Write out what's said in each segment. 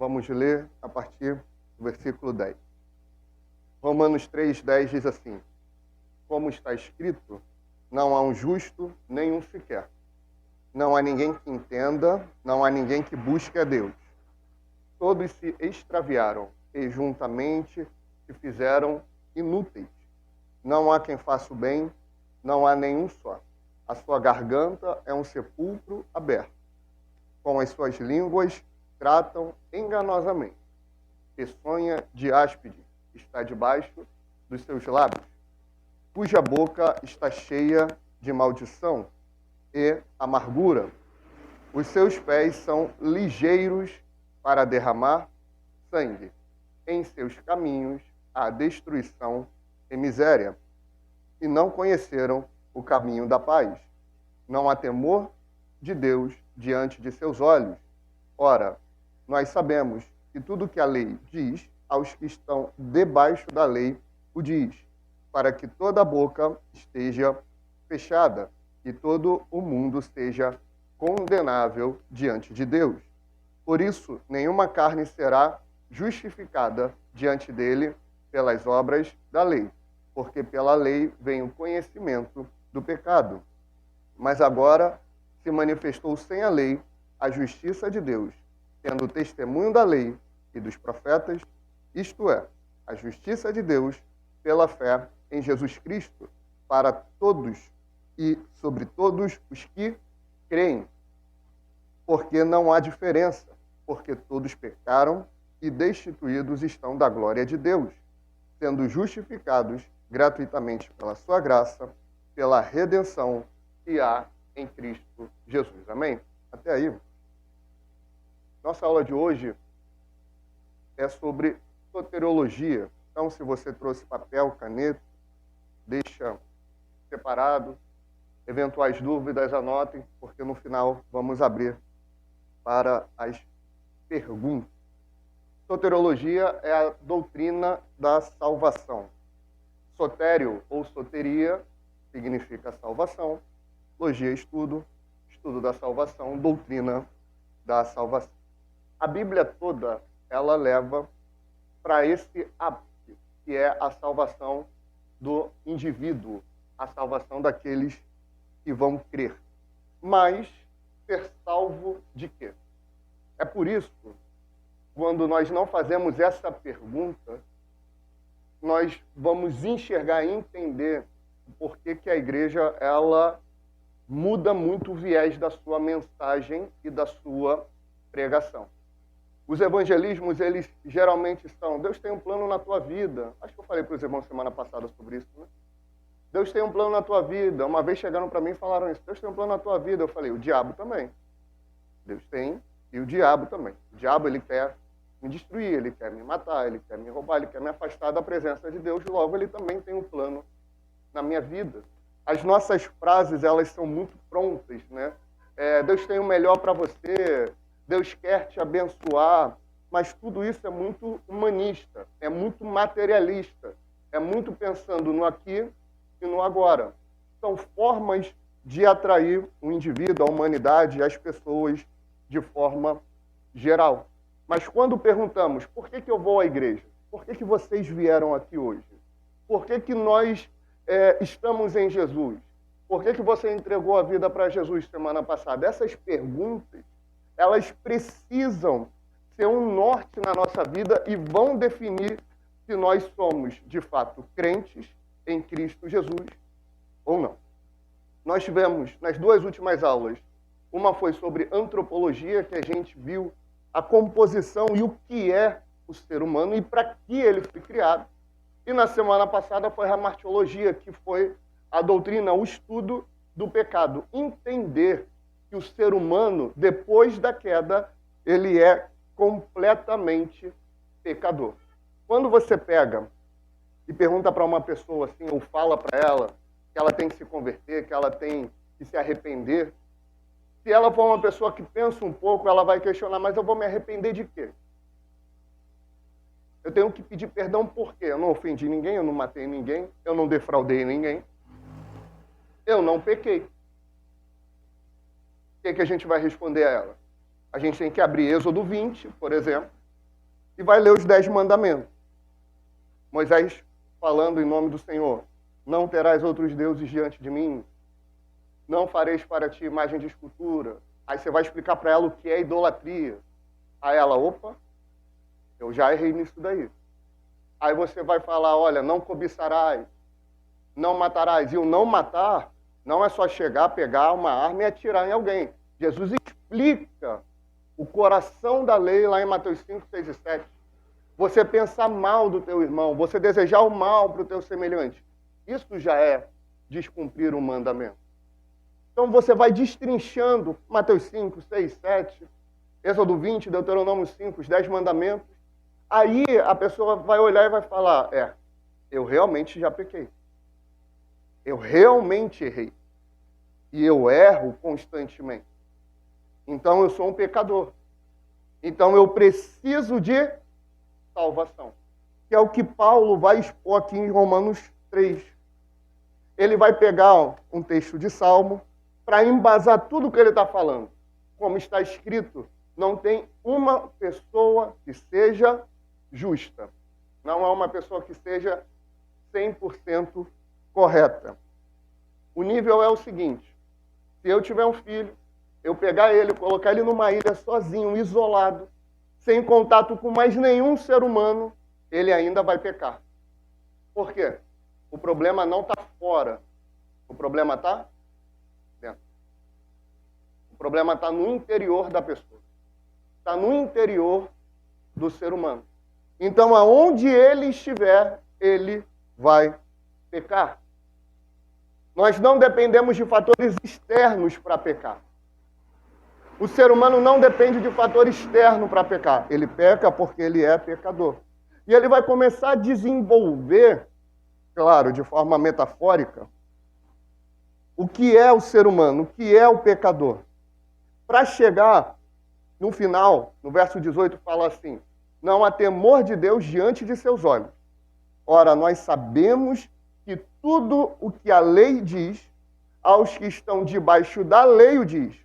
Vamos ler a partir do versículo 10. Romanos 3:10 diz assim: como está escrito, não há um justo, nenhum sequer. Não há ninguém que entenda, não há ninguém que busque a Deus. Todos se extraviaram e juntamente se fizeram inúteis. Não há quem faça o bem, não há nenhum só. A sua garganta é um sepulcro aberto. Com as suas línguas tratam enganosamente. Peçonha de áspide está debaixo dos seus lábios, cuja boca está cheia de maldição e amargura. Os seus pés são ligeiros para derramar sangue. Em seus caminhos há destruição e miséria. E não conheceram o caminho da paz. Não há temor de Deus diante de seus olhos. Ora, nós sabemos que tudo que a lei diz, aos que estão debaixo da lei o diz, para que toda a boca esteja fechada e todo o mundo seja condenável diante de Deus. Por isso, nenhuma carne será justificada diante dele pelas obras da lei, porque pela lei vem o conhecimento do pecado. Mas agora se manifestou sem a lei a justiça de Deus, tendo o testemunho da lei e dos profetas, isto é, a justiça de Deus pela fé em Jesus Cristo, para todos e sobre todos os que creem. Porque não há diferença, porque todos pecaram e destituídos estão da glória de Deus, sendo justificados gratuitamente pela sua graça, pela redenção que há em Cristo Jesus. Amém? Até aí. Nossa aula de hoje é sobre soteriologia. Então, se você trouxe papel, caneta, deixa separado. Eventuais dúvidas, anotem, porque no final vamos abrir para as perguntas. Soteriologia é a doutrina da salvação. Sotério ou soteria significa salvação. Logia, estudo da salvação, doutrina da salvação. A Bíblia toda, ela leva para esse ápice, que é a salvação do indivíduo, a salvação daqueles que vão crer. Mas ser salvo de quê? É por isso, quando nós não fazemos essa pergunta, nós vamos enxergar e entender por que a igreja ela muda muito o viés da sua mensagem e da sua pregação. Os evangelismos, eles geralmente são: Deus tem um plano na tua vida. Acho que eu falei para os irmãos semana passada sobre isso, né? Deus tem um plano na tua vida. Uma vez chegaram para mim e falaram isso: Deus tem um plano na tua vida. Eu falei: o diabo também. Deus tem e o diabo também. O diabo, ele quer me destruir, ele quer me matar, ele quer me roubar, ele quer me afastar da presença de Deus. Logo, ele também tem um plano na minha vida. As nossas frases, elas são muito prontas, né? Deus tem o melhor para você, Deus quer te abençoar, mas tudo isso é muito humanista, é muito materialista, é muito pensando no aqui e no agora. São formas de atrair o indivíduo, a humanidade, as pessoas de forma geral. Mas quando perguntamos, por que eu vou à igreja? Por que vocês vieram aqui hoje? Por que nós estamos em Jesus? Por que você entregou a vida para Jesus semana passada? Essas perguntas, elas precisam ser um norte na nossa vida e vão definir se nós somos, de fato, crentes em Cristo Jesus ou não. Nós tivemos, nas duas últimas aulas, uma foi sobre antropologia, que a gente viu a composição e o que é o ser humano e para que ele foi criado. E na semana passada foi a martiologia, que foi a doutrina, o estudo do pecado. Entender que o ser humano, depois da queda, ele é completamente pecador. Quando você pega e pergunta para uma pessoa assim, ou fala para ela que ela tem que se converter, que ela tem que se arrepender, se ela for uma pessoa que pensa um pouco, ela vai questionar: mas eu vou me arrepender de quê? Eu tenho que pedir perdão por quê? Eu não ofendi ninguém, eu não matei ninguém, eu não defraudei ninguém, eu não pequei. O que a gente vai responder a ela? A gente tem que abrir Êxodo 20, por exemplo, e vai ler os 10 mandamentos. Moisés falando em nome do Senhor: não terás outros deuses diante de mim, não fareis para ti imagem de escultura. Aí você vai explicar para ela o que é idolatria. Aí ela, opa, eu já errei nisso daí. Aí você vai falar, olha, não cobiçarás, não matarás. E o não matar não é só chegar, pegar uma arma e atirar em alguém. Jesus explica o coração da lei lá em Mateus 5, 6 e 7. Você pensar mal do teu irmão, você desejar o mal para o teu semelhante. Isso já é descumprir o mandamento. Então você vai destrinchando Mateus 5, 6, 7, Êxodo 20, Deuteronômio 5, os 10 mandamentos. Aí a pessoa vai olhar e vai falar, eu realmente já pequei. Eu realmente errei. E eu erro constantemente. Então eu sou um pecador. Então eu preciso de salvação. Que é o que Paulo vai expor aqui em Romanos 3. Ele vai pegar um texto de Salmo para embasar tudo o que ele está falando. Como está escrito, não tem uma pessoa que seja justa. Não é uma pessoa que seja 100% correta. O nível é o seguinte: se eu tiver um filho, eu pegar ele, colocar ele numa ilha sozinho, isolado, sem contato com mais nenhum ser humano, ele ainda vai pecar. Por quê? O problema não está fora. O problema está dentro. O problema está no interior da pessoa. Está no interior do ser humano. Então, aonde ele estiver, ele vai pecar. Nós não dependemos de fatores externos para pecar. O ser humano não depende de fator externo para pecar. Ele peca porque ele é pecador. E ele vai começar a desenvolver, claro, de forma metafórica, o que é o ser humano, o que é o pecador. Para chegar no final, no verso 18, fala assim: não há temor de Deus diante de seus olhos. Ora, nós sabemos que tudo o que a lei diz, aos que estão debaixo da lei o diz,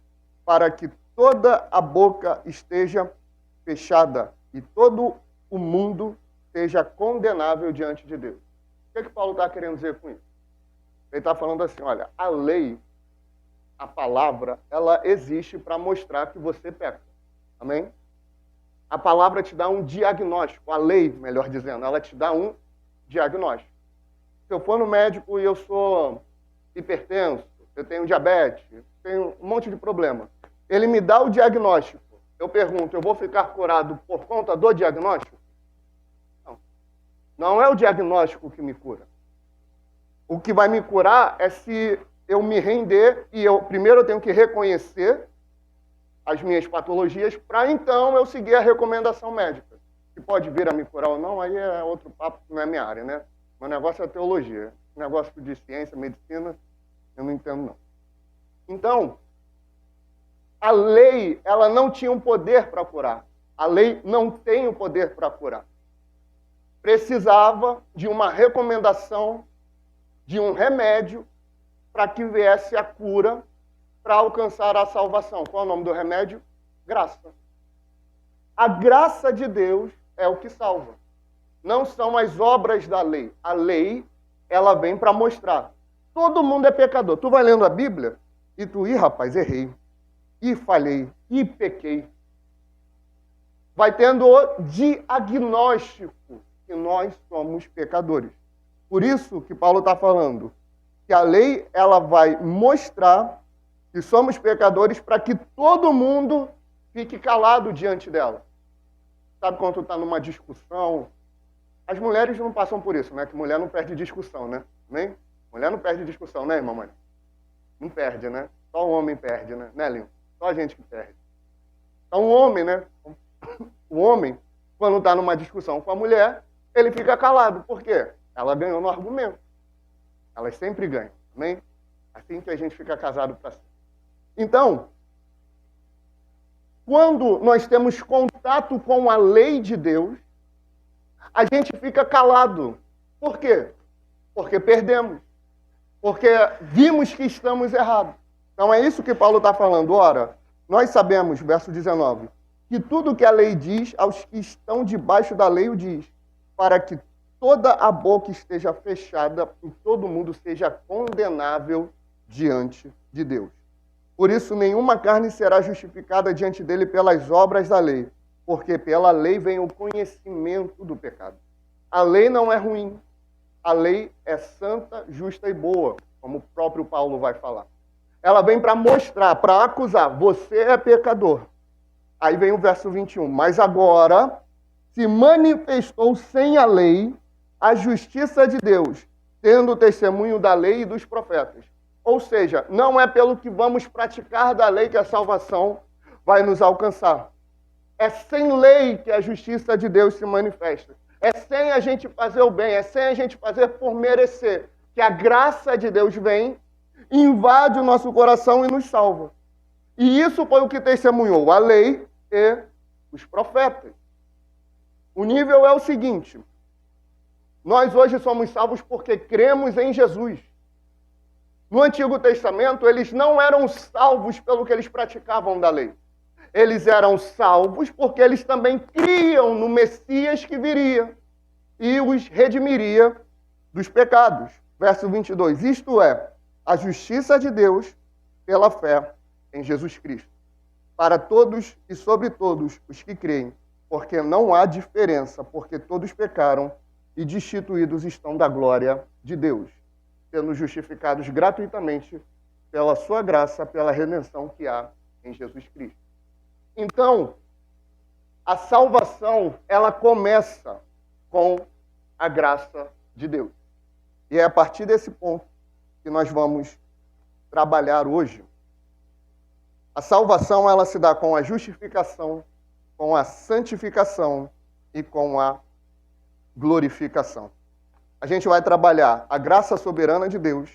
para que toda a boca esteja fechada e todo o mundo seja condenável diante de Deus. O que Paulo está querendo dizer com isso? Ele está falando assim, olha, a lei, a palavra, ela existe para mostrar que você peca. Amém? A palavra te dá um diagnóstico, a lei, melhor dizendo, ela te dá um diagnóstico. Se eu for no médico e eu sou hipertenso, eu tenho diabetes, tenho um monte de problema, ele me dá o diagnóstico. Eu pergunto, eu vou ficar curado por conta do diagnóstico? Não. Não é o diagnóstico que me cura. O que vai me curar é se eu me render e primeiro eu tenho que reconhecer as minhas patologias para então eu seguir a recomendação médica. Se pode vir a me curar ou não, aí é outro papo, não é minha área, né? Meu negócio é teologia. O negócio de ciência, medicina, eu não entendo, não. Então, a lei, ela não tinha um poder para curar. A lei não tem o poder para curar. Precisava de uma recomendação, de um remédio, para que viesse a cura, para alcançar a salvação. Qual é o nome do remédio? Graça. A graça de Deus é o que salva. Não são as obras da lei. A lei, ela vem para mostrar. Todo mundo é pecador. Tu vai lendo a Bíblia e tu, rapaz, errei. E falhei. E pequei. Vai tendo o diagnóstico que nós somos pecadores. Por isso que Paulo está falando que a lei, ela vai mostrar que somos pecadores para que todo mundo fique calado diante dela. Sabe quando tu está numa discussão? As mulheres não passam por isso, né? Que mulher não perde discussão, né? Nem? Mulher não perde discussão, né, mamãe? Não perde, né? Só o homem perde, né? Né, Linho? Só a gente que perde. Então o homem, né? O homem, quando está numa discussão com a mulher, ele fica calado. Por quê? Ela ganhou no argumento. Elas sempre ganham, amém? Assim que a gente fica casado para sempre. Então, quando nós temos contato com a lei de Deus, a gente fica calado. Por quê? Porque perdemos. Porque vimos que estamos errados. Então é isso que Paulo está falando. Ora, nós sabemos, verso 19, que tudo que a lei diz, aos que estão debaixo da lei o diz, para que toda a boca esteja fechada e todo mundo seja condenável diante de Deus. Por isso, nenhuma carne será justificada diante dele pelas obras da lei, porque pela lei vem o conhecimento do pecado. A lei não é ruim, a lei é santa, justa e boa, como o próprio Paulo vai falar. Ela vem para mostrar, para acusar, você é pecador. Aí vem o verso 21. Mas agora se manifestou sem a lei a justiça de Deus, tendo o testemunho da lei e dos profetas. Ou seja, não é pelo que vamos praticar da lei que a salvação vai nos alcançar. É sem lei que a justiça de Deus se manifesta. É sem a gente fazer o bem, é sem a gente fazer por merecer, que a graça de Deus vem, invade o nosso coração e nos salva. E isso foi o que testemunhou a lei e os profetas. O nível é o seguinte: nós hoje somos salvos porque cremos em Jesus. No Antigo Testamento, eles não eram salvos pelo que eles praticavam da lei. Eles eram salvos porque eles também criam no Messias que viria e os redimiria dos pecados. Verso 22. Isto é, a justiça de Deus pela fé em Jesus Cristo, para todos e sobre todos os que creem, porque não há diferença, porque todos pecaram e destituídos estão da glória de Deus, sendo justificados gratuitamente pela sua graça, pela redenção que há em Jesus Cristo. Então, a salvação, ela começa com a graça de Deus. E é a partir desse ponto que nós vamos trabalhar hoje. A salvação, ela se dá com a justificação, com a santificação e com a glorificação. A gente vai trabalhar a graça soberana de Deus,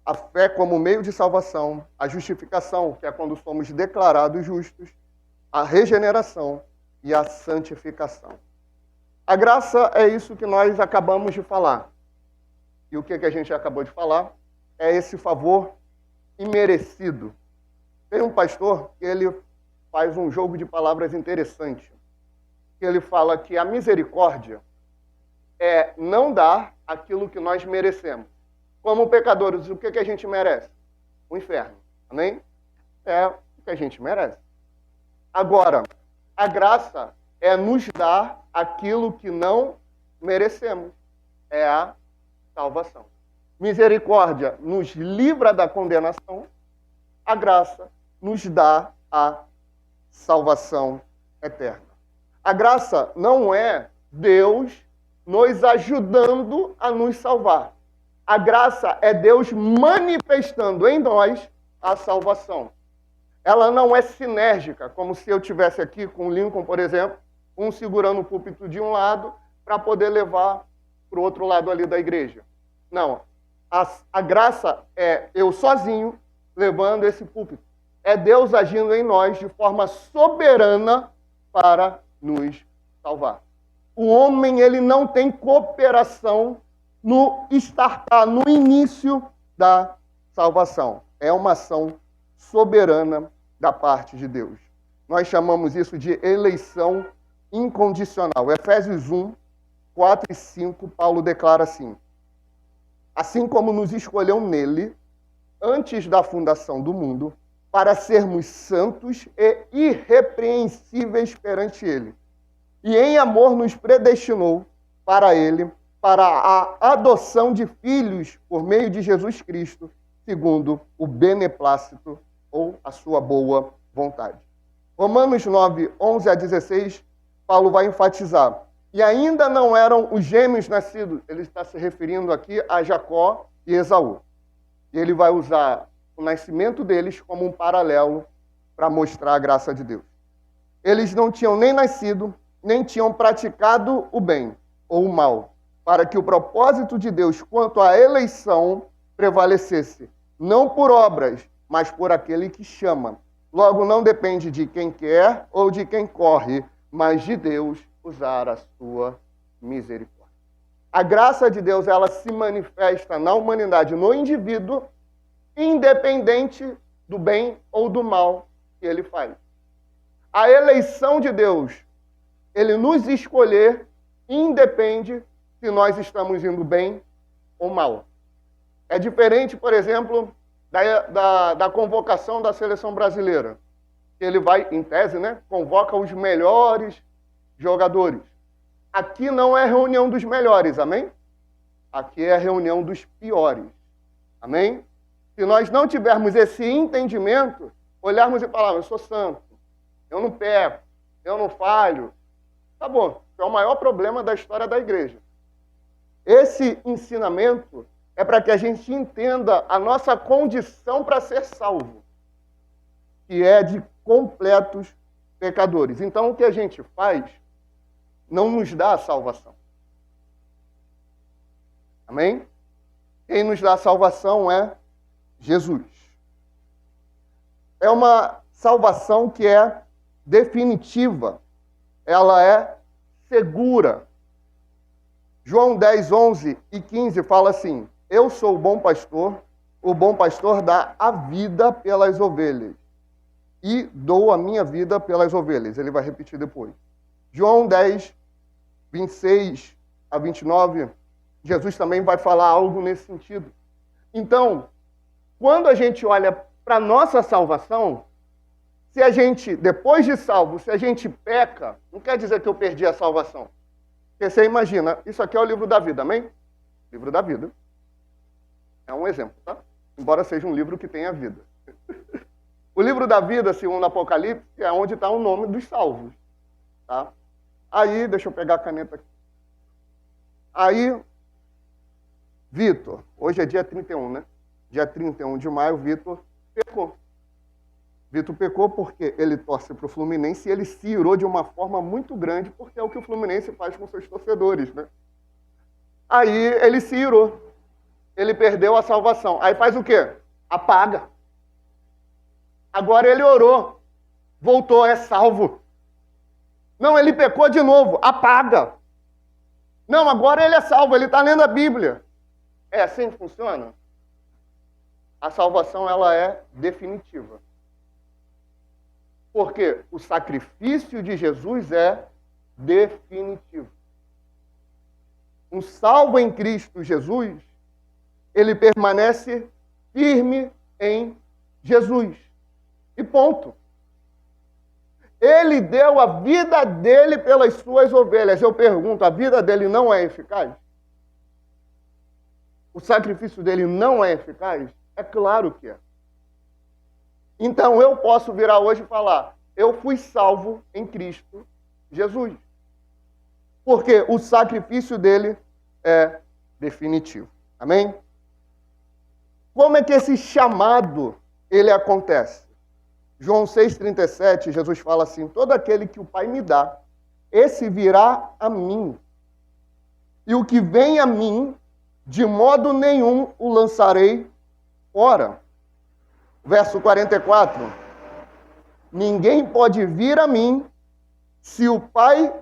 a fé como meio de salvação, a justificação, que é quando somos declarados justos, a regeneração e a santificação. A graça é isso que nós acabamos de falar. E o que a gente acabou de falar é esse favor imerecido. Tem um pastor que ele faz um jogo de palavras interessante. Que ele fala que a misericórdia é não dar aquilo que nós merecemos. Como pecadores, o que a gente merece? O inferno. Amém? É o que a gente merece. Agora, a graça é nos dar aquilo que não merecemos. É a salvação. Misericórdia nos livra da condenação. A graça nos dá a salvação eterna. A graça não é Deus nos ajudando a nos salvar. A graça é Deus manifestando em nós a salvação. Ela não é sinérgica, como se eu tivesse aqui com o Lincoln, por exemplo, um segurando o púlpito de um lado para poder levar para o outro lado ali da igreja. Não. A graça é eu sozinho levando esse púlpito. É Deus agindo em nós de forma soberana para nos salvar. O homem, ele não tem cooperação no startar, no início da salvação. É uma ação soberana da parte de Deus. Nós chamamos isso de eleição incondicional. Efésios 1, 4 e 5, Paulo declara assim: assim como nos escolheu nele, antes da fundação do mundo, para sermos santos e irrepreensíveis perante ele. E em amor nos predestinou para ele, para a adoção de filhos por meio de Jesus Cristo, segundo o beneplácito ou a sua boa vontade. Romanos 9, 11 a 16, Paulo vai enfatizar. E ainda não eram os gêmeos nascidos, ele está se referindo aqui a Jacó e Esaú. E ele vai usar o nascimento deles como um paralelo para mostrar a graça de Deus. Eles não tinham nem nascido, nem tinham praticado o bem ou o mal, para que o propósito de Deus quanto à eleição prevalecesse, não por obras, mas por aquele que chama. Logo, não depende de quem quer ou de quem corre, mas de Deus usar a sua misericórdia. A graça de Deus, ela se manifesta na humanidade, no indivíduo, independente do bem ou do mal que ele faz. A eleição de Deus, ele nos escolher, independe se nós estamos indo bem ou mal. É diferente, por exemplo, da convocação da seleção brasileira. Ele vai, em tese, né, convoca os melhores jogadores. Aqui não é reunião dos melhores, amém? Aqui é a reunião dos piores, amém? Se nós não tivermos esse entendimento, olharmos e falarmos, eu sou santo, eu não peco, eu não falho, tá bom, é o maior problema da história da igreja. Esse ensinamento é para que a gente entenda a nossa condição para ser salvo, que é de completos pecadores. Então, o que a gente faz não nos dá a salvação. Amém? Quem nos dá a salvação é Jesus. É uma salvação que é definitiva. Ela é segura. João 10, 11 e 15 fala assim: eu sou o bom pastor dá a vida pelas ovelhas. E dou a minha vida pelas ovelhas. Ele vai repetir depois. João 10, 26 a 29, Jesus também vai falar algo nesse sentido. Então, quando a gente olha para a nossa salvação, se a gente, depois de salvo, se a gente peca, não quer dizer que eu perdi a salvação. Porque você imagina, isso aqui é o livro da vida, amém? Livro da vida. É um exemplo, tá? Embora seja um livro que tenha vida. O livro da vida, segundo Apocalipse, é onde está o nome dos salvos. Tá? Aí, deixa eu pegar a caneta aqui. Aí, Vitor, hoje é dia 31, né? Dia 31 de maio, Vitor pecou. Vitor pecou porque ele torce para o Fluminense e ele se irou de uma forma muito grande, porque é o que o Fluminense faz com seus torcedores, né? Aí ele se irou. Ele perdeu a salvação. Aí faz o quê? Apaga. Agora ele orou. Voltou, é salvo. Não, ele pecou de novo. Apaga. Não, agora ele é salvo, ele está lendo a Bíblia. É assim que funciona? A salvação, ela é definitiva. Porque o sacrifício de Jesus é definitivo. Um salvo em Cristo Jesus, ele permanece firme em Jesus. E ponto. Ele deu a vida dele pelas suas ovelhas. Eu pergunto, a vida dele não é eficaz? O sacrifício dele não é eficaz? É claro que é. Então eu posso virar hoje e falar, eu fui salvo em Cristo Jesus. Porque o sacrifício dele é definitivo. Amém? Como é que esse chamado ele acontece? João 6,37, Jesus fala assim, todo aquele que o Pai me dá, esse virá a mim. E o que vem a mim, de modo nenhum o lançarei fora. Verso 44. Ninguém pode vir a mim se o Pai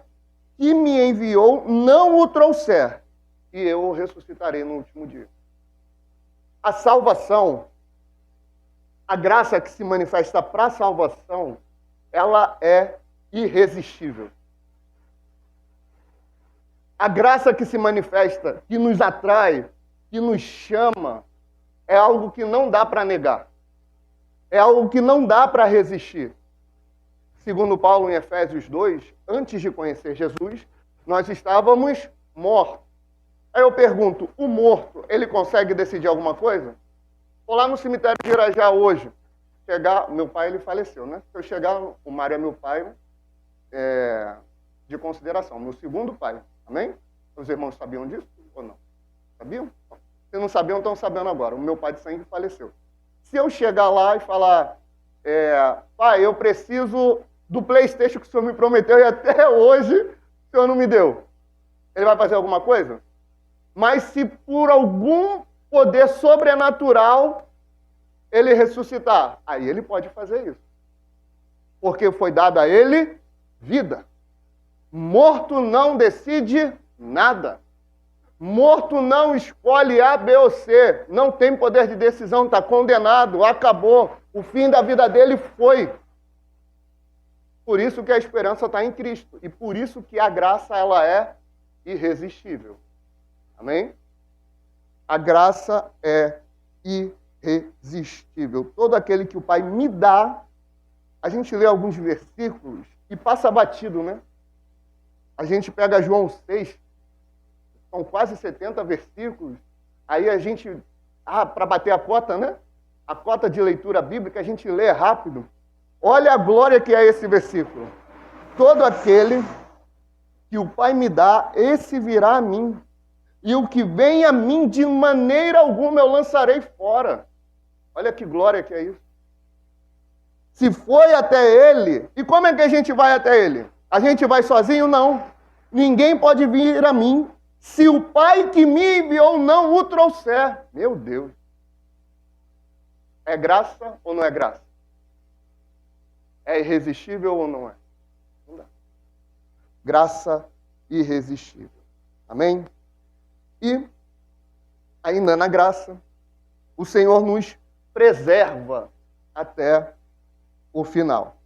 que me enviou não o trouxer, e eu o ressuscitarei no último dia. A salvação, a graça que se manifesta para a salvação, ela é irresistível. A graça que se manifesta, que nos atrai, que nos chama, é algo que não dá para negar. É algo que não dá para resistir. Segundo Paulo em Efésios 2, antes de conhecer Jesus, nós estávamos mortos. Aí eu pergunto, o morto, ele consegue decidir alguma coisa? Vou lá no cemitério de Irajá hoje. Meu pai, ele faleceu, né? Se eu chegar, o Mário é meu pai de consideração, meu segundo pai. Amém? Os irmãos sabiam disso ou não? Sabiam? Se não sabiam, estão sabendo agora. O meu pai de sangue faleceu. Se eu chegar lá e falar, pai, eu preciso do PlayStation que o senhor me prometeu e até hoje o senhor não me deu. Ele vai fazer alguma coisa? Mas se por algum poder sobrenatural ele ressuscitar, aí ele pode fazer isso. Porque foi dada a ele vida. Morto não decide nada. Morto não escolhe A, B ou C. Não tem poder de decisão, está condenado, acabou. O fim da vida dele foi. Por isso que a esperança está em Cristo. E por isso que a graça ela é irresistível. Amém? A graça é irresistível. Todo aquele que o Pai me dá, a gente lê alguns versículos e passa batido, né? A gente pega João 6, são quase 70 versículos, aí a gente, para bater a cota, né? A cota de leitura bíblica, a gente lê rápido. Olha a glória que é esse versículo. Todo aquele que o Pai me dá, esse virá a mim. E o que vem a mim, de maneira alguma eu lançarei fora. Olha que glória que é isso. Se foi até Ele, e como é que a gente vai até Ele? A gente vai sozinho? Não. Ninguém pode vir a mim se o Pai que me enviou não o trouxer. Meu Deus. É graça ou não é graça? É irresistível ou não é? Não dá. Graça irresistível. Amém? E, ainda na graça, o Senhor nos preserva até o final.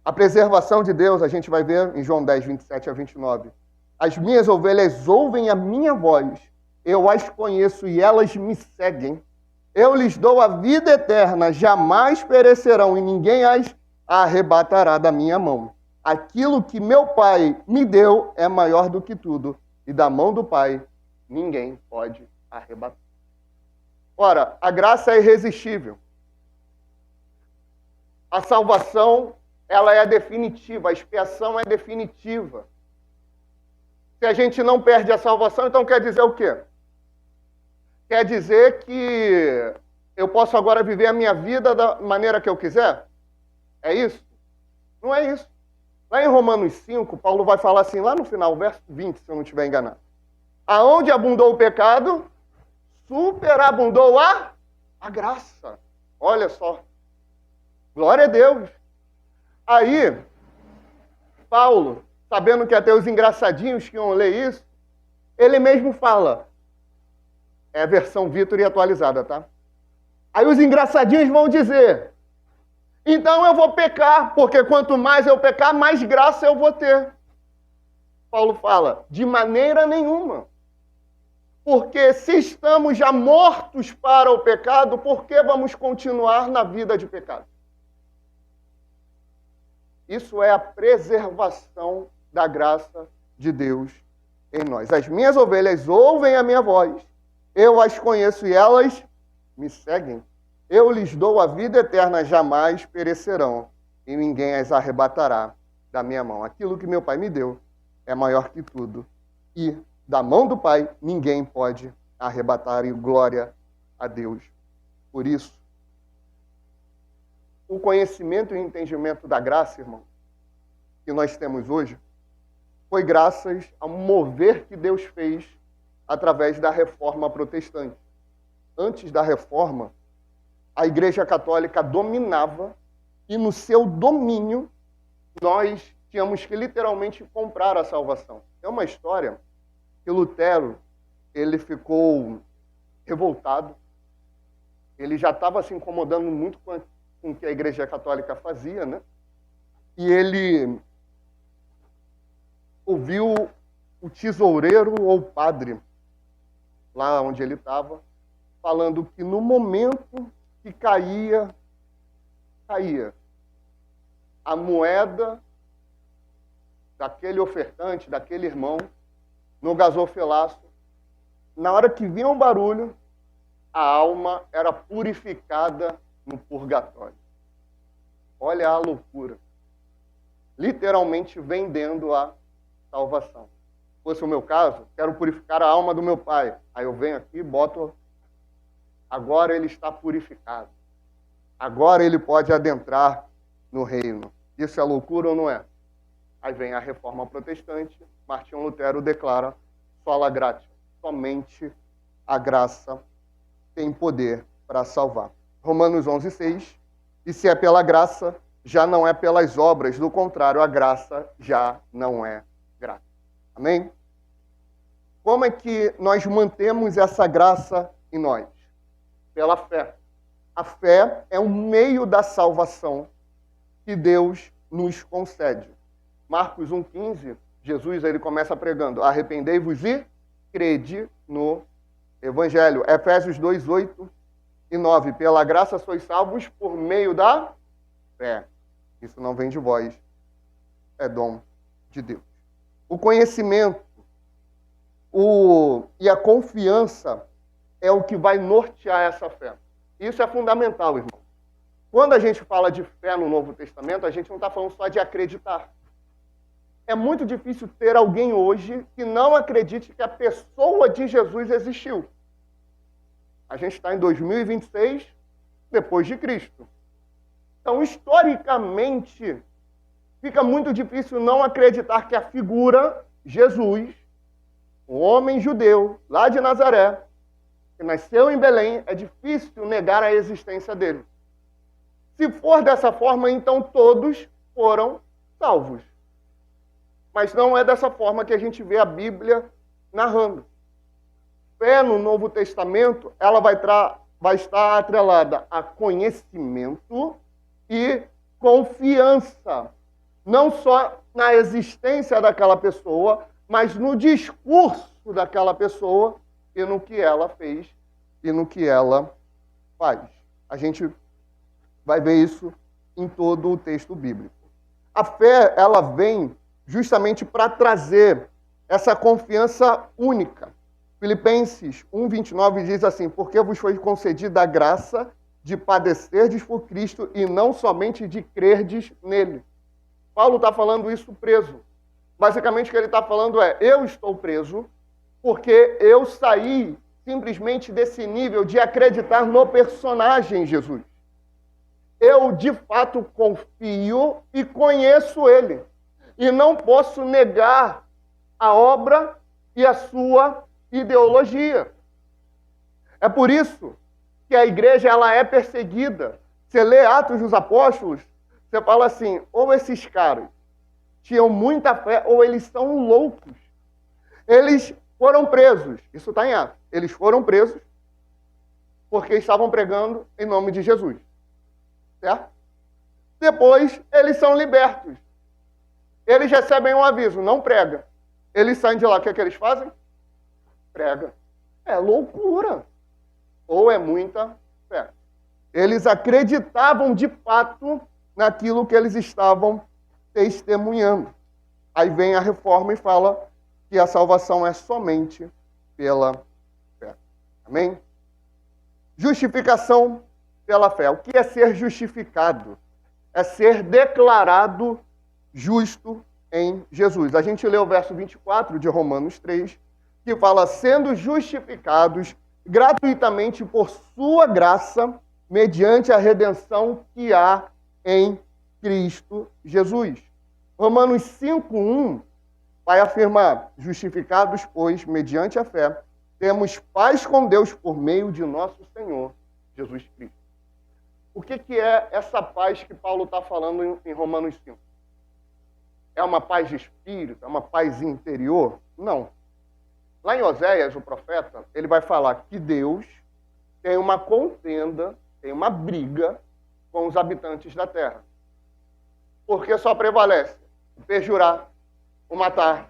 A preservação de Deus, a gente vai ver em João 10, 27 a 29. As minhas ovelhas ouvem a minha voz, eu as conheço e elas me seguem. Eu lhes dou a vida eterna, jamais perecerão e ninguém as arrebatará da minha mão. Aquilo que meu Pai me deu é maior do que tudo, e da mão do Pai ninguém pode arrebatar. Ora, a graça é irresistível. A salvação, ela é definitiva, a expiação é definitiva. Se a gente não perde a salvação, então quer dizer o quê? Quer dizer que eu posso agora viver a minha vida da maneira que eu quiser? É isso? Não é isso. Lá em Romanos 5, Paulo vai falar assim, lá no final, verso 20, se eu não estiver enganado. Aonde abundou o pecado, superabundou a graça. Olha só. Glória a Deus. Aí, Paulo, sabendo que até os engraçadinhos que iam ler isso, ele mesmo fala, é a versão Vitor e atualizada, tá? Aí os engraçadinhos vão dizer, então eu vou pecar, porque quanto mais eu pecar, mais graça eu vou ter. Paulo fala, de maneira nenhuma. Porque se estamos já mortos para o pecado, por que vamos continuar na vida de pecado? Isso é a preservação da graça de Deus em nós. As minhas ovelhas ouvem a minha voz, eu as conheço e elas me seguem. Eu lhes dou a vida eterna, jamais perecerão, e ninguém as arrebatará da minha mão. Aquilo que meu Pai me deu é maior que tudo, e da mão do Pai ninguém pode arrebatar, e glória a Deus por isso. O conhecimento e o entendimento da graça, irmão, que nós temos hoje, foi graças ao mover que Deus fez através da reforma protestante. Antes da reforma, a Igreja Católica dominava e no seu domínio nós tínhamos que literalmente comprar a salvação. É uma história que Lutero, ele ficou revoltado, ele já estava se incomodando muito com o que a Igreja Católica fazia, né? E ele ouviu o tesoureiro ou padre, lá onde ele estava, falando que no momento que caía a moeda daquele ofertante, daquele irmão, no gasofilaço, na hora que vinha um barulho, a alma era purificada no purgatório. Olha a loucura. Literalmente vendendo a salvação. Se fosse o meu caso, quero purificar a alma do meu pai. Aí eu venho aqui e boto, agora ele está purificado. Agora ele pode adentrar no reino. Isso é loucura ou não é? Aí vem a reforma protestante, Martinho Lutero declara sola gratia, somente a graça tem poder para salvar. Romanos 11:6, e se é pela graça, já não é pelas obras, do contrário, a graça já não é graça. Amém? Como é que nós mantemos essa graça em nós? Pela fé. A fé é um meio da salvação que Deus nos concede. Marcos 1,15, Jesus ele começa pregando: arrependei-vos e crede no Evangelho. Efésios 2, 8 e 9, pela graça sois salvos por meio da fé. Isso não vem de vós, é dom de Deus. O conhecimento e a confiança é o que vai nortear essa fé. Isso é fundamental, irmão. Quando a gente fala de fé no Novo Testamento, a gente não está falando só de acreditar. É muito difícil ter alguém hoje que não acredite que a pessoa de Jesus existiu. A gente está em 2026, depois de Cristo. Então, historicamente, fica muito difícil não acreditar que a figura Jesus, um homem judeu, lá de Nazaré, que nasceu em Belém, é difícil negar a existência dele. Se for dessa forma, então todos foram salvos. Mas não é dessa forma que a gente vê a Bíblia narrando. Fé no Novo Testamento, ela vai estar atrelada a conhecimento e confiança. Não só na existência daquela pessoa, mas no discurso daquela pessoa e no que ela fez e no que ela faz. A gente vai ver isso em todo o texto bíblico. A fé, ela vem justamente para trazer essa confiança única. Filipenses 1,29 diz assim: porque vos foi concedida a graça de padecerdes por Cristo e não somente de crerdes nele. Paulo está falando isso preso. Basicamente o que ele está falando é: eu estou preso porque eu saí simplesmente desse nível de acreditar no personagem Jesus. Eu, de fato, confio e conheço ele. E não posso negar a obra e a sua ideologia. É por isso que a igreja ela é perseguida. Você lê Atos dos Apóstolos, você fala assim: ou esses caras tinham muita fé, ou eles são loucos. Eles foram presos. Isso está em Atos. Eles foram presos porque estavam pregando em nome de Jesus. Certo? Depois, eles são libertos. Eles recebem um aviso: não prega. Eles saem de lá. O que é que eles fazem? Prega. É loucura. Ou é muita fé. Eles acreditavam de fato naquilo que eles estavam testemunhando. Aí vem a reforma e fala que a salvação é somente pela fé. Amém? Justificação pela fé. O que é ser justificado? É ser declarado justo em Jesus. A gente lê o verso 24 de Romanos 3, que fala: sendo justificados gratuitamente por sua graça, mediante a redenção que há em Cristo Jesus. Romanos 5:1 vai afirmar: justificados, pois, mediante a fé, temos paz com Deus por meio de nosso Senhor Jesus Cristo. O que é essa paz que Paulo está falando em Romanos 5? É uma paz de espírito? É uma paz interior? Não. Lá em Oséias, o profeta, ele vai falar que Deus tem uma contenda, tem uma briga com os habitantes da terra. Porque só prevalece o perjurar, o matar,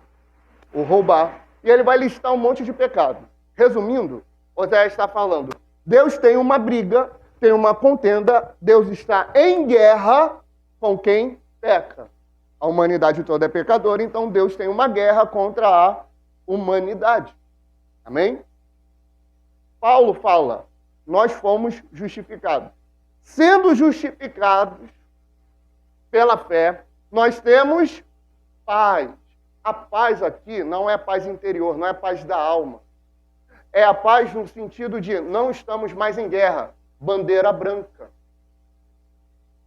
o roubar. E ele vai listar um monte de pecados. Resumindo, Oséias está falando: Deus tem uma briga, tem uma contenda, Deus está em guerra com quem peca. A humanidade toda é pecadora, então Deus tem uma guerra contra a humanidade. Amém? Paulo fala: nós fomos justificados. Sendo justificados pela fé, nós temos paz. A paz aqui não é paz interior, não é paz da alma. É a paz no sentido de não estamos mais em guerra. Bandeira branca.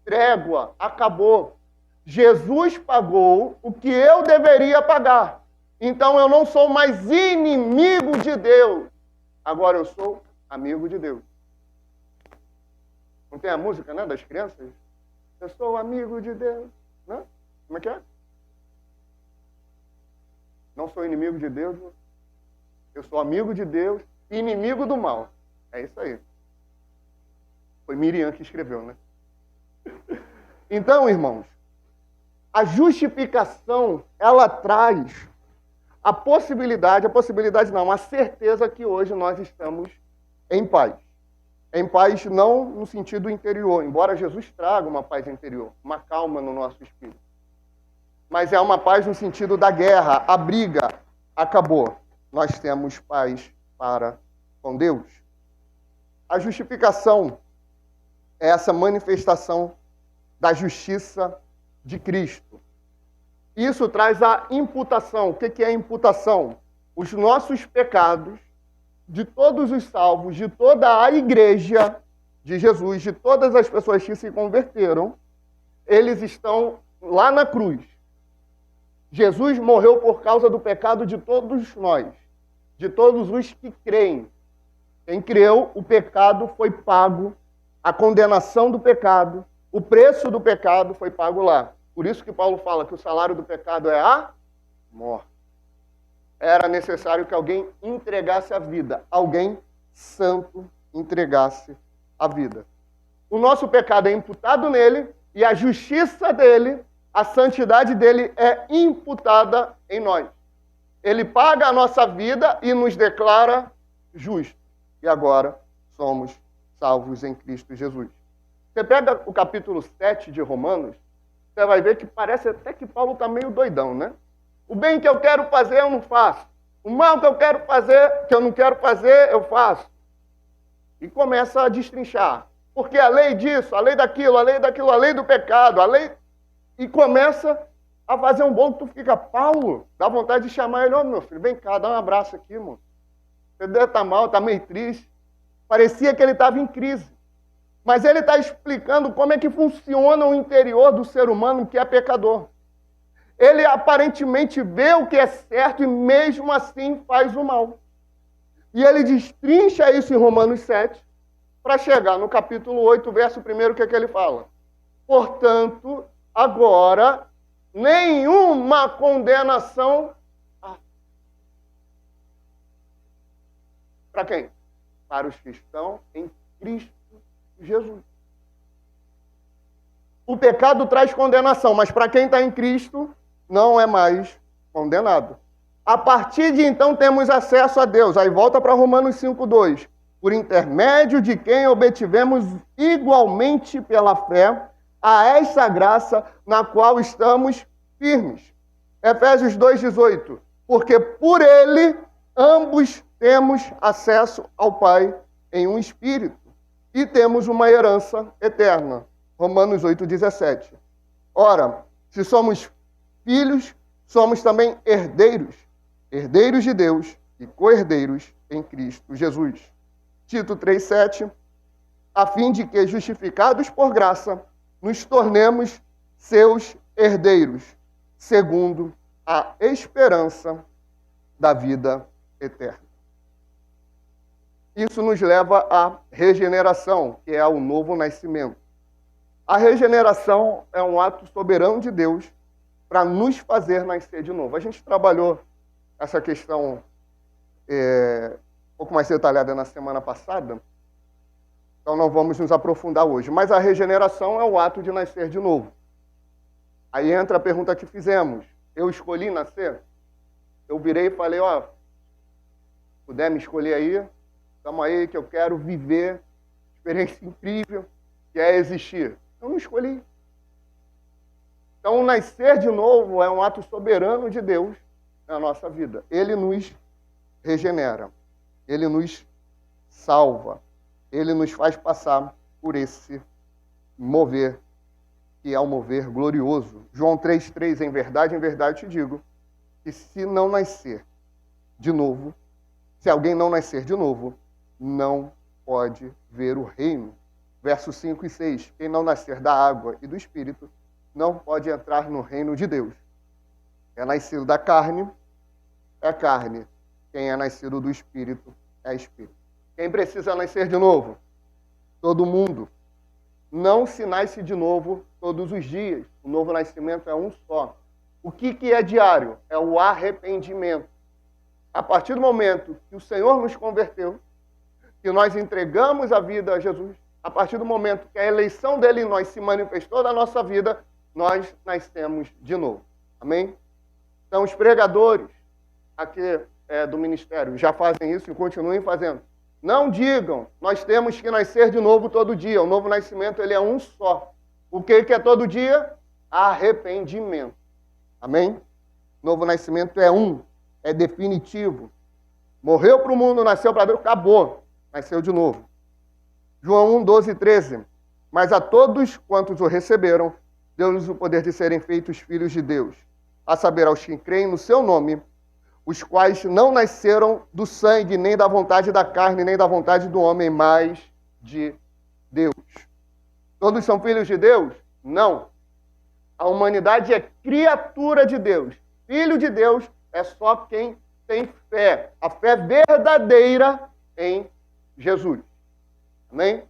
Trégua, acabou. Jesus pagou o que eu deveria pagar. Então eu não sou mais inimigo de Deus. Agora eu sou amigo de Deus. Não tem a música, né, das crianças? Eu sou amigo de Deus. Né? Como é que é? Não sou inimigo de Deus. Eu sou amigo de Deus e inimigo do mal. É isso aí. Foi Miriam que escreveu, né? Então, irmãos, A justificação, ela traz a certeza que hoje nós estamos em paz. Em paz não no sentido interior, embora Jesus traga uma paz interior, uma calma no nosso espírito. Mas é uma paz no sentido da guerra, a briga acabou. Nós temos paz para com Deus. A justificação é essa manifestação da justiça de Cristo. Isso traz a imputação. O que é a imputação? Os nossos pecados, de todos os salvos, de toda a igreja de Jesus, de todas as pessoas que se converteram, eles estão lá na cruz. Jesus morreu por causa do pecado de todos nós, de todos os que creem. Quem creu, o pecado foi pago, a condenação do pecado, o preço do pecado foi pago lá. Por isso que Paulo fala que o salário do pecado é a morte. Era necessário que alguém entregasse a vida, alguém santo entregasse a vida. O nosso pecado é imputado nele e a justiça dele, a santidade dele é imputada em nós. Ele paga a nossa vida e nos declara justos. E agora somos salvos em Cristo Jesus. Você pega o capítulo 7 de Romanos, você vai ver que parece até que Paulo está meio doidão, né? O bem que eu quero fazer, eu não faço. O mal que eu quero fazer, que eu não quero fazer, eu faço. E começa a destrinchar. Porque a lei disso, a lei daquilo, a lei do pecado, a lei... E começa a fazer um bolo que tu fica, Paulo, dá vontade de chamar ele, meu filho, vem cá, dá um abraço aqui, mano. Você deve estar mal, está meio triste. Parecia que ele estava em crise. Mas ele está explicando como é que funciona o interior do ser humano que é pecador. Ele aparentemente vê o que é certo e mesmo assim faz o mal. E ele destrincha isso em Romanos 7, para chegar no capítulo 8, verso 1, o que é que ele fala? Portanto, agora, nenhuma condenação há. Para quem? Para os que estão em Cristo Jesus. O pecado traz condenação, mas para quem está em Cristo, não é mais condenado. A partir de então temos acesso a Deus. Aí volta para Romanos 5:2. Por intermédio de quem obtivemos igualmente pela fé a essa graça na qual estamos firmes. Efésios 2:18. Porque por ele ambos temos acesso ao Pai em um Espírito e temos uma herança eterna. Romanos 8:17. Ora, se somos filhos, somos também herdeiros, herdeiros de Deus e co-herdeiros em Cristo Jesus. Tito 3:7, a fim de que, justificados por graça, nos tornemos seus herdeiros, segundo a esperança da vida eterna. Isso nos leva à regeneração, que é o novo nascimento. A regeneração é um ato soberano de Deus para nos fazer nascer de novo. A gente trabalhou essa questão um pouco mais detalhada na semana passada, então não vamos nos aprofundar hoje. Mas a regeneração é o ato de nascer de novo. Aí entra a pergunta que fizemos. Eu escolhi nascer? Eu virei e falei, puder me escolher aí, estamos aí que eu quero viver experiência incrível que é existir. Eu não escolhi. Então, nascer de novo é um ato soberano de Deus na nossa vida. Ele nos regenera. Ele nos salva. Ele nos faz passar por esse mover, que é um mover glorioso. João 3,3, em verdade te digo, que se não nascer de novo, se alguém não nascer de novo, não pode ver o reino. Versos 5 e 6, quem não nascer da água e do Espírito, não pode entrar no reino de Deus. É nascido da carne, é carne. Quem é nascido do Espírito, é Espírito. Quem precisa nascer de novo? Todo mundo. Não se nasce de novo todos os dias. O novo nascimento é um só. O que é diário? É o arrependimento. A partir do momento que o Senhor nos converteu, que nós entregamos a vida a Jesus, a partir do momento que a eleição dele em nós se manifestou na nossa vida, nós nascemos de novo. Amém? Então, os pregadores aqui do ministério já fazem isso e continuem fazendo. Não digam, nós temos que nascer de novo todo dia. O novo nascimento, ele é um só. O que é todo dia? Arrependimento. Amém? Novo nascimento é definitivo. Morreu para o mundo, nasceu para Deus, acabou. Nasceu de novo. João 1, 12 e 13. Mas a todos quantos o receberam, deu-lhes o poder de serem feitos filhos de Deus, a saber, aos que creem no seu nome, os quais não nasceram do sangue, nem da vontade da carne, nem da vontade do homem, mas de Deus. Todos são filhos de Deus? Não. A humanidade é criatura de Deus. Filho de Deus é só quem tem fé. A fé verdadeira em Jesus. Amém?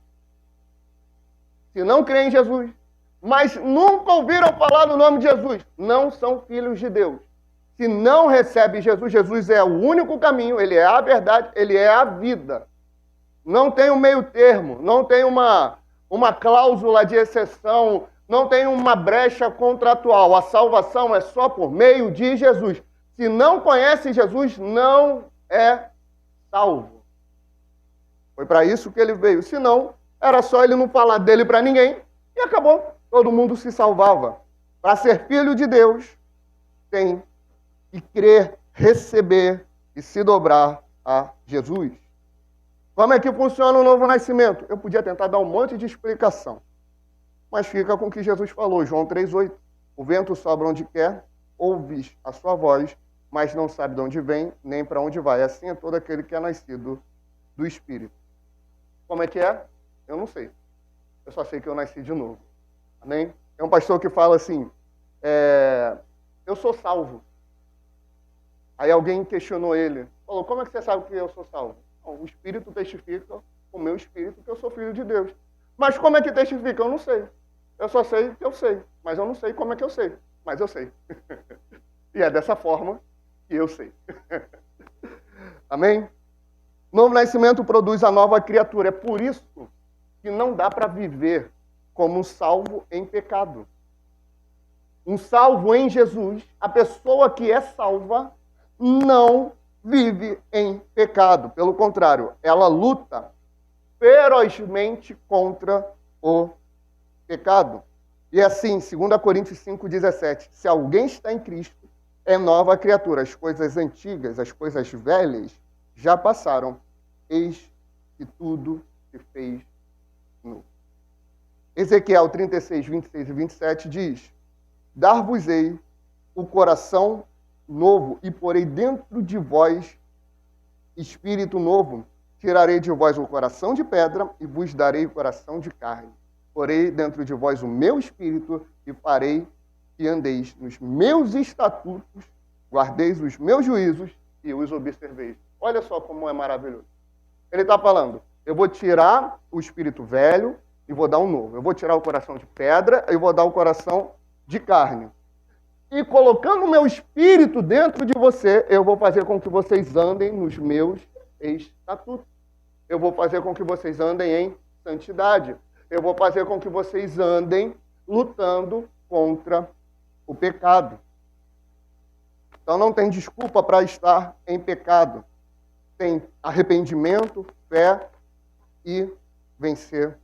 Se não creem em Jesus, mas nunca ouviram falar no nome de Jesus, não são filhos de Deus. Se não recebe Jesus, Jesus é o único caminho, ele é a verdade, ele é a vida. Não tem um meio termo, não tem uma cláusula de exceção, não tem uma brecha contratual. A salvação é só por meio de Jesus. Se não conhece Jesus, não é salvo. Foi para isso que ele veio. Se não, era só ele não falar dele para ninguém e acabou. Todo mundo se salvava. Para ser filho de Deus, tem que crer, receber e se dobrar a Jesus. Como é que funciona o novo nascimento? Eu podia tentar dar um monte de explicação, mas fica com o que Jesus falou, João 3,8. O vento sopra onde quer, ouves a sua voz, mas não sabe de onde vem, nem para onde vai. Assim é todo aquele que é nascido do Espírito. Como é que é? Eu não sei. Eu só sei que eu nasci de novo. Amém? É um pastor que fala assim, eu sou salvo. Aí alguém questionou ele, falou, como é que você sabe que eu sou salvo? O Espírito testifica, o meu Espírito, que eu sou filho de Deus. Mas como é que testifica? Eu não sei. Eu só sei que eu sei, mas eu não sei como é que eu sei, mas eu sei. E é dessa forma que eu sei. Amém? Novo nascimento produz a nova criatura. É por isso que não dá para viver como um salvo em pecado. Um salvo em Jesus, a pessoa que é salva, não vive em pecado. Pelo contrário, ela luta ferozmente contra o pecado. E assim, 2 Coríntios 5,17, se alguém está em Cristo, é nova criatura. As coisas antigas, as coisas velhas, já passaram. Eis que tudo se fez novo. Ezequiel 36, 26 e 27 diz, dar-vos-ei o coração novo e porei dentro de vós espírito novo. Tirarei de vós o coração de pedra e vos darei o coração de carne. Porei dentro de vós o meu espírito e farei que andeis nos meus estatutos, guardeis os meus juízos e os observeis. Olha só como é maravilhoso. Ele está falando, eu vou tirar o espírito velho e vou dar um novo. Eu vou tirar o coração de pedra e vou dar o coração de carne. E colocando o meu espírito dentro de você, eu vou fazer com que vocês andem nos meus estatutos. Eu vou fazer com que vocês andem em santidade. Eu vou fazer com que vocês andem lutando contra o pecado. Então não tem desculpa para estar em pecado. Tem arrependimento, fé e vencer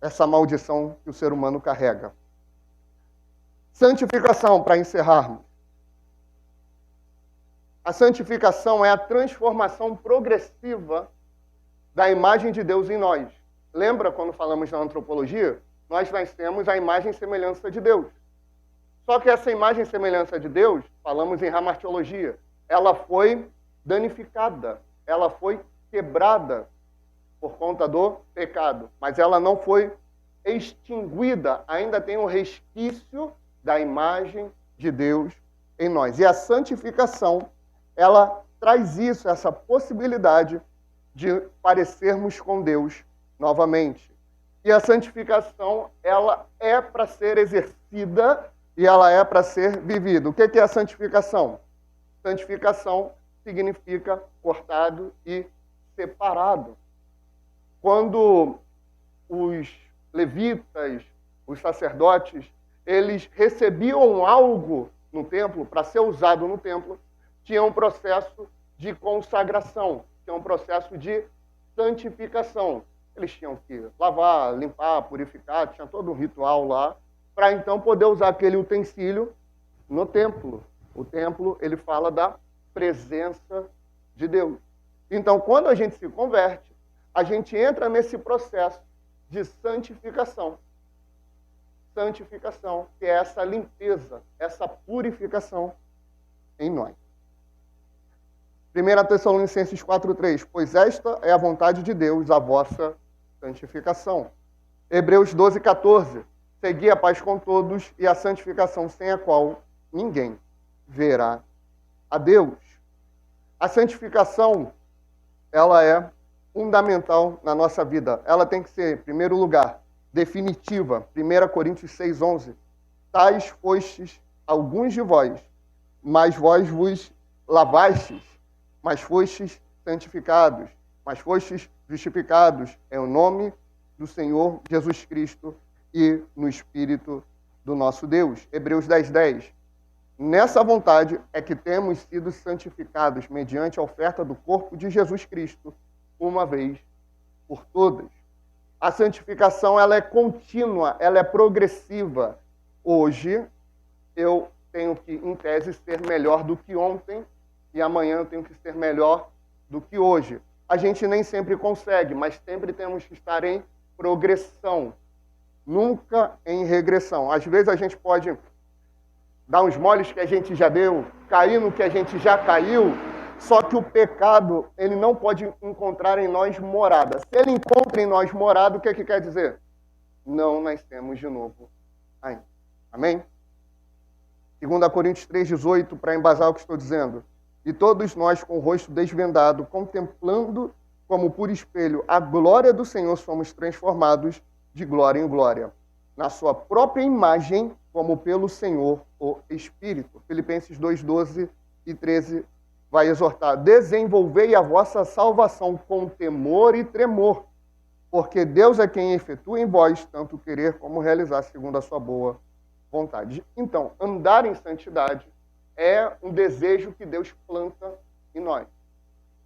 essa maldição que o ser humano carrega. Santificação, para encerrarmos. A santificação é a transformação progressiva da imagem de Deus em nós. Lembra quando falamos na antropologia? Nós nascemos a imagem e semelhança de Deus. Só que essa imagem e semelhança de Deus, falamos em hamartiologia, ela foi danificada, ela foi quebrada por conta do pecado, mas ela não foi extinguida, ainda tem um resquício da imagem de Deus em nós. E a santificação, ela traz isso, essa possibilidade de parecermos com Deus novamente. E a santificação, ela é para ser exercida e ela é para ser vivida. O que é a santificação? Santificação significa cortado e separado. Quando os levitas, os sacerdotes, eles recebiam algo no templo, para ser usado no templo, tinha um processo de consagração, tinha um processo de santificação. Eles tinham que lavar, limpar, purificar, tinha todo um ritual lá, para então poder usar aquele utensílio no templo. O templo, ele fala da presença de Deus. Então, quando a gente se converte, a gente entra nesse processo de santificação. Santificação, que é essa limpeza, essa purificação em nós. 1 Tessalonicenses 4,3, pois esta é a vontade de Deus, a vossa santificação. Hebreus 12,14, segui a paz com todos e a santificação sem a qual ninguém verá a Deus. A santificação, ela é fundamental na nossa vida. Ela tem que ser, em primeiro lugar, definitiva. 1 Coríntios 6,11, tais fostes alguns de vós, mas vós vos lavastes, mas fostes santificados, mas fostes justificados em o nome do Senhor Jesus Cristo e no Espírito do nosso Deus. Hebreus 10,10. Nessa vontade é que temos sido santificados mediante a oferta do corpo de Jesus Cristo, uma vez por todas. A santificação, ela é contínua, ela é progressiva. Hoje, eu tenho que, em tese, ser melhor do que ontem, e amanhã eu tenho que ser melhor do que hoje. A gente nem sempre consegue, mas sempre temos que estar em progressão, nunca em regressão. Às vezes a gente pode dar uns moles que a gente já deu, cair no que a gente já caiu, só que o pecado, ele não pode encontrar em nós morada. Se ele encontra em nós morada, o que quer dizer? Não nascemos de novo ainda. Amém? 2 Coríntios 3,18, para embasar o que estou dizendo. E todos nós, com o rosto desvendado, contemplando como por espelho a glória do Senhor, somos transformados de glória em glória, na sua própria imagem, como pelo Senhor o Espírito. Filipenses 2:12 e 13 vai exortar: desenvolvei a vossa salvação com temor e tremor, porque Deus é quem efetua em vós tanto querer como realizar segundo a sua boa vontade. Então, andar em santidade é um desejo que Deus planta em nós.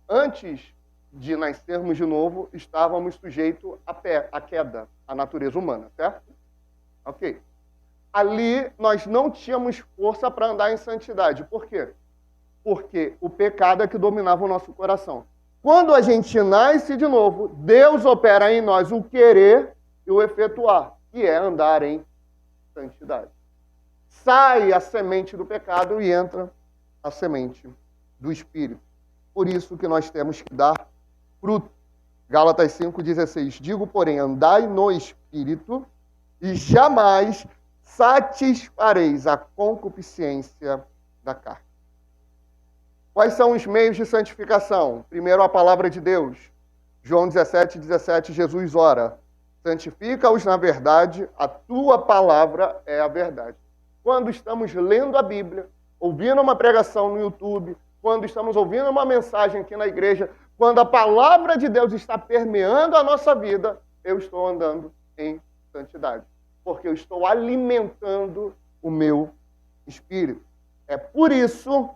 Antes de nascermos de novo, estávamos sujeitos à queda, à natureza humana, certo? Ok. Ali nós não tínhamos força para andar em santidade. Por quê? Porque o pecado é que dominava o nosso coração. Quando a gente nasce de novo, Deus opera em nós o querer e o efetuar, que é andar em santidade. Sai a semente do pecado e entra a semente do Espírito. Por isso que nós temos que dar fruto. Gálatas 5,16. Digo, porém, andai no Espírito e jamais satisfareis a concupiscência da carne. Quais são os meios de santificação? Primeiro, a palavra de Deus. João 17:17, Jesus ora: santifica-os na verdade, a tua palavra é a verdade. Quando estamos lendo a Bíblia, ouvindo uma pregação no YouTube, quando estamos ouvindo uma mensagem aqui na igreja, quando a palavra de Deus está permeando a nossa vida, eu estou andando em santidade, porque eu estou alimentando o meu espírito. É por isso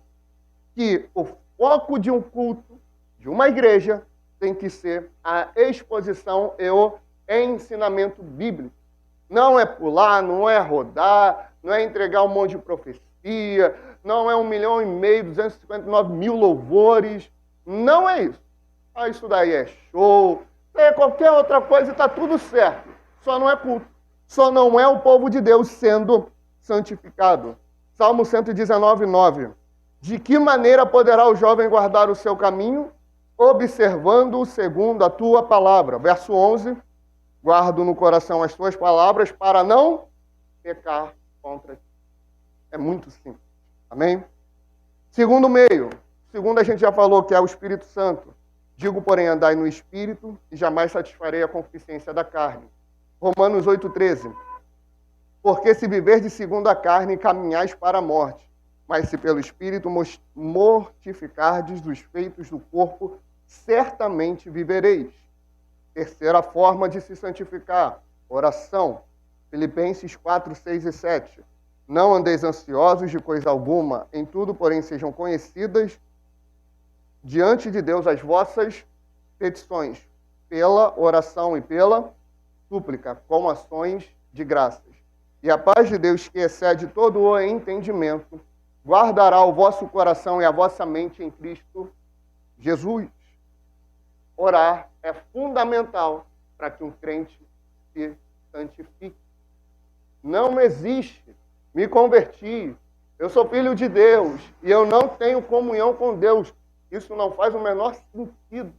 que o foco de um culto, de uma igreja, tem que ser a exposição e o ensinamento bíblico. Não é pular, não é rodar, não é entregar um monte de profecia, não é 1,5 milhão, 259 mil louvores. Não é isso. Ah, isso daí é show, isso é qualquer outra coisa e está tudo certo. Só não é culto. Só não é o povo de Deus sendo santificado. Salmo 119:9. De que maneira poderá o jovem guardar o seu caminho? Observando-o segundo a tua palavra. Verso 11. Guardo no coração as tuas palavras para não pecar contra ti. É muito simples. Amém? Segundo meio. Segundo, a gente já falou que é o Espírito Santo. Digo, porém, andai no Espírito e jamais satisfarei a concupiscência da carne. Romanos 8:13. Porque se viverdes segundo a carne, caminhais para a morte. Mas se pelo Espírito mortificardes dos feitos do corpo, certamente vivereis. Terceira forma de se santificar, oração. Filipenses 4, 6 e 7. Não andeis ansiosos de coisa alguma, em tudo, porém, sejam conhecidas diante de Deus as vossas petições, pela oração e pela súplica, com ações de graças. E a paz de Deus, que excede todo o entendimento, guardará o vosso coração e a vossa mente em Cristo Jesus. Orar é fundamental para que um crente se santifique. Não existe, me converti, eu sou filho de Deus e eu não tenho comunhão com Deus. Isso não faz o menor sentido.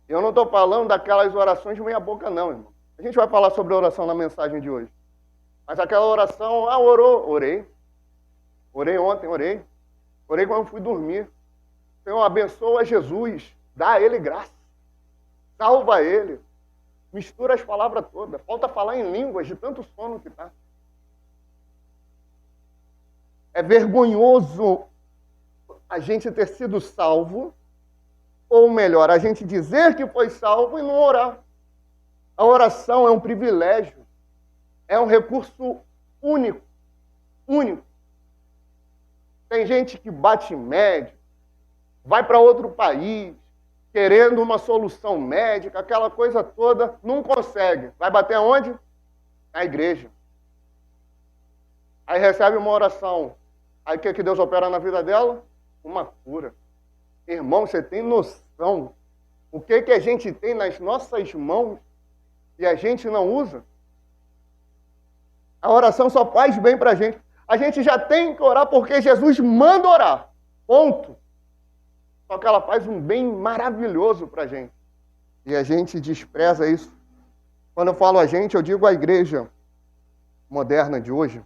Eu não estou falando daquelas orações de meia boca, não, irmão. A gente vai falar sobre oração na mensagem de hoje. Mas aquela oração, orei. Orei ontem, orei. Orei quando fui dormir. Senhor, abençoa Jesus, dá a Ele graça. Salva Ele. Mistura as palavras todas. Falta falar em línguas de tanto sono que está. É vergonhoso a gente ter sido salvo, ou melhor, a gente dizer que foi salvo e não orar. A oração é um privilégio. É um recurso único. Único. Tem gente que bate médico, vai para outro país, querendo uma solução médica, aquela coisa toda, não consegue. Vai bater aonde? Na igreja. Aí recebe uma oração. Aí o que Deus opera na vida dela? Uma cura. Irmão, você tem noção o que a gente tem nas nossas mãos e a gente não usa? A oração só faz bem para a gente. A gente já tem que orar porque Jesus manda orar. Ponto. Só que ela faz um bem maravilhoso para a gente. E a gente despreza isso. Quando eu falo a gente, eu digo a igreja moderna de hoje.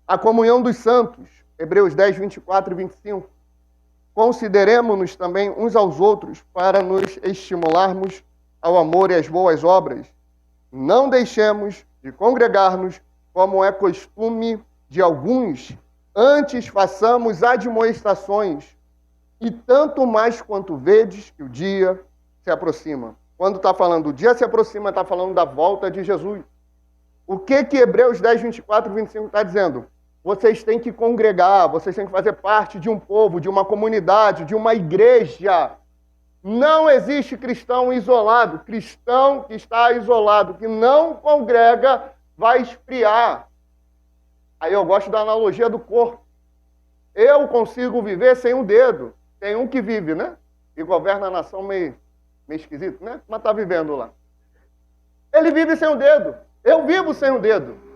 A comunhão dos santos, Hebreus 10, 24 e 25. Consideremos-nos também uns aos outros para nos estimularmos ao amor e às boas obras. Não deixemos de congregar-nos, como é costume de alguns. Antes façamos admoestações, e tanto mais quanto vedes que o dia se aproxima. Quando está falando o dia se aproxima, está falando da volta de Jesus. O que Hebreus 10, 24 e 25 está dizendo? Vocês têm que congregar, vocês têm que fazer parte de um povo, de uma comunidade, de uma igreja. Não existe cristão isolado. Cristão que está isolado, que não congrega, vai esfriar. Aí eu gosto da analogia do corpo. Eu consigo viver sem um dedo. Tem um que vive, né? E governa a nação meio esquisito, né? Mas está vivendo lá. Ele vive sem um dedo. Eu vivo sem um dedo.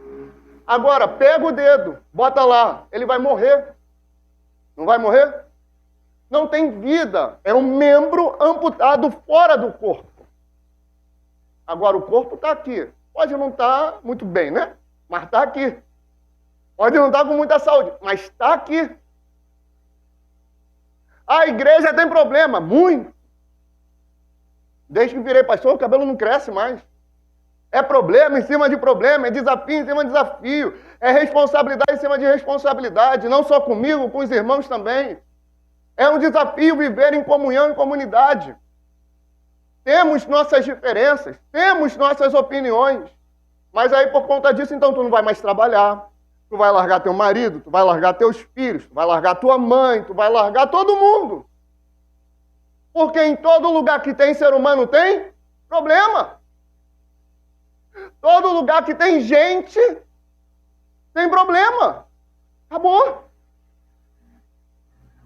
Agora, pega o dedo, bota lá. Ele vai morrer. Não vai morrer? Não tem vida. É um membro amputado fora do corpo. Agora, o corpo está aqui. Pode não estar muito bem, né? Mas está aqui. Pode não estar com muita saúde, mas está aqui. A igreja tem problema, muito. Desde que virei pastor, o cabelo não cresce mais. É problema em cima de problema, é desafio em cima de desafio, é responsabilidade em cima de responsabilidade, não só comigo, com os irmãos também. É um desafio viver em comunhão, em comunidade. Temos nossas diferenças, temos nossas opiniões, mas aí por conta disso, então tu não vai mais trabalhar, tu vai largar teu marido, tu vai largar teus filhos, tu vai largar tua mãe, tu vai largar todo mundo. Porque em todo lugar que tem ser humano tem problema. Todo lugar que tem gente tem problema. Acabou.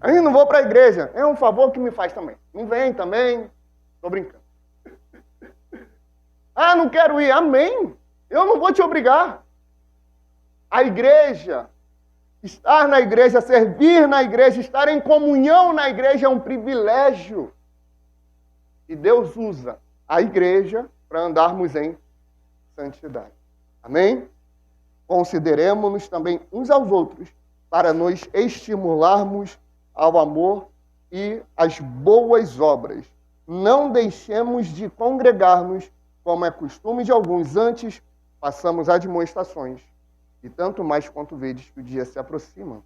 Aí não vou para a igreja. É um favor que me faz também. Não vem também. Estou brincando. Ah, não quero ir. Amém. Eu não vou te obrigar. A igreja, estar na igreja, servir na igreja, estar em comunhão na igreja é um privilégio. E Deus usa a igreja para andarmos em santidade. Amém? Consideremos-nos também uns aos outros para nos estimularmos ao amor e às boas obras. Não deixemos de congregar-nos, como é costume de alguns, antes façamos admoestações, e tanto mais quanto vedes que o dia se aproxima.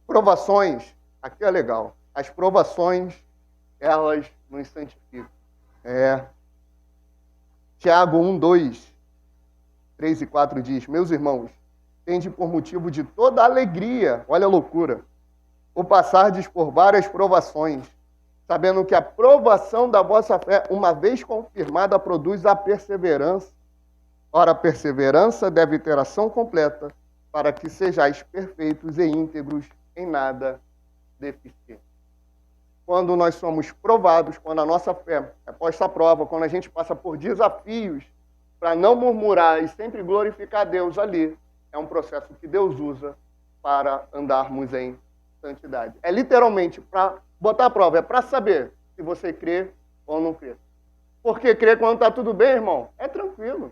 Provações, aqui é legal. As provações, elas nos santificam. Tiago 1, 2, 3 e 4 diz: meus irmãos, tende por motivo de toda alegria, olha a loucura, o passardes por várias provações, sabendo que a provação da vossa fé, uma vez confirmada, produz a perseverança. Ora, a perseverança deve ter ação completa, para que sejais perfeitos e íntegros, em nada deficientes. Quando nós somos provados, quando a nossa fé é posta à prova, quando a gente passa por desafios, para não murmurar e sempre glorificar a Deus ali, é um processo que Deus usa para andarmos em santidade. É literalmente para botar à prova, é para saber se você crê ou não crê. Porque crer quando está tudo bem, irmão, é tranquilo.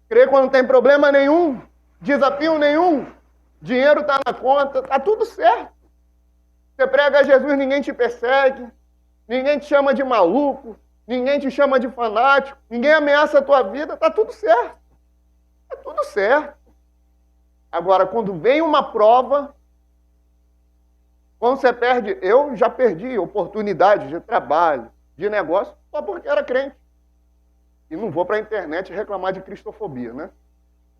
Crer quando não tem problema nenhum, desafio nenhum, dinheiro está na conta, está tudo certo. Você prega a Jesus, ninguém te persegue, ninguém te chama de maluco, ninguém te chama de fanático, ninguém ameaça a tua vida, está tudo certo. Está tudo certo. Agora, quando vem uma prova, quando você perde, eu já perdi oportunidade de trabalho, de negócio, só porque era crente. E não vou para a internet reclamar de cristofobia, né?